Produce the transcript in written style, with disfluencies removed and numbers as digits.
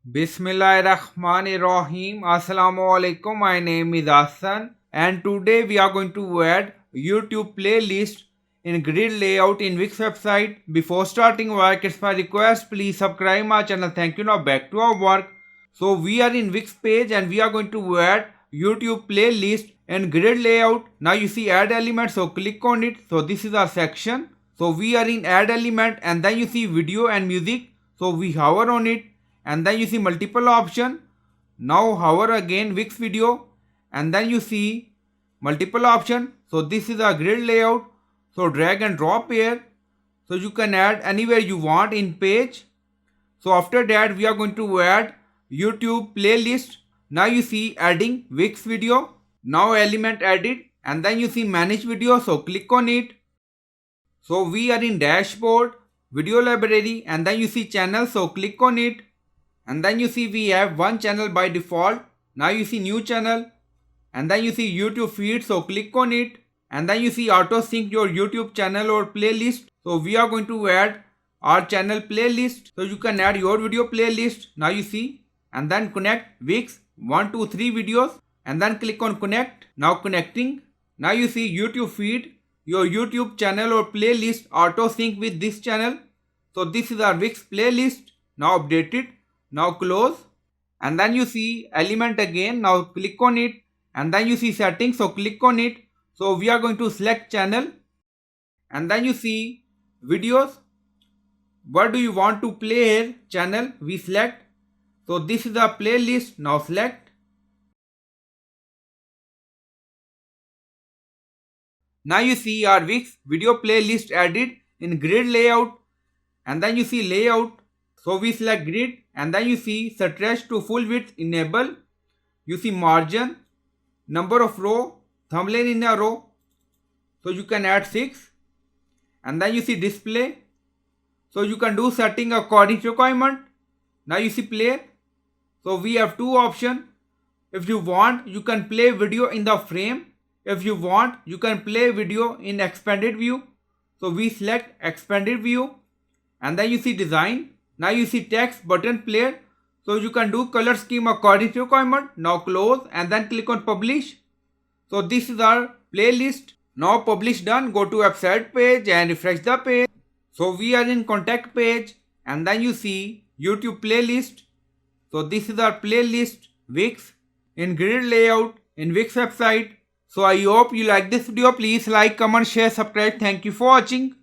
Bismillahirrahmanirrahim. Assalamu alaikum. My name is Hassan and today we are going to add YouTube playlist in grid layout in Wix website. Before starting work, it's my request, please subscribe my channel. Thank you. Now back to our work. So we are in Wix page and we are going to add YouTube playlist and grid layout. Now you see add element, so click on it. So this is our section. So we are in add element and then you see video and music. So we hover on it and then you see multiple option. Now hover again Wix video and then you see multiple option. So this is a grid layout. So drag and drop here. So you can add anywhere you want in page. So after that we are going to add YouTube playlist. Now you see adding Wix video. Now element added and then you see manage video. So click on it. So we are in dashboard, video library and then you see channel. So click on it. And then you see we have one channel by default. Now you see new channel and then you see YouTube feed. So click on it and then you see auto sync your YouTube channel or playlist. So we are going to add our channel playlist. So you can add your video playlist. Now you see and then connect Wix 1 2 3 videos and then click on connect. Now connecting. Now you see YouTube feed, your YouTube channel or playlist auto sync with this channel. So this is our Wix playlist. Now update it. Now close and then you see element again. Now click on it and then you see settings. So click on it. So we are going to select channel and then you see videos. What do you want to play here? Channel we select. So this is the playlist. Now select. Now you see our Wix video playlist added in grid layout and then you see layout. So we select grid and then you see stretch to full width enable. You see margin, number of row, thumbnail in a row. So you can add 6 and then you see display. So you can do setting according to requirement. Now you see play. So we have two options. If you want, you can play video in the frame. If you want, you can play video in expanded view. So we select expanded view and then you see design. Now you see text button player. So you can do color scheme according to requirement. Now close and then click on publish. So this is our playlist. Now publish done. Go to website page and refresh the page. So we are in contact page and then you see YouTube playlist. So this is our playlist Wix in grid layout in Wix website. So I hope you like this video. Please like, comment, share, subscribe. Thank you for watching.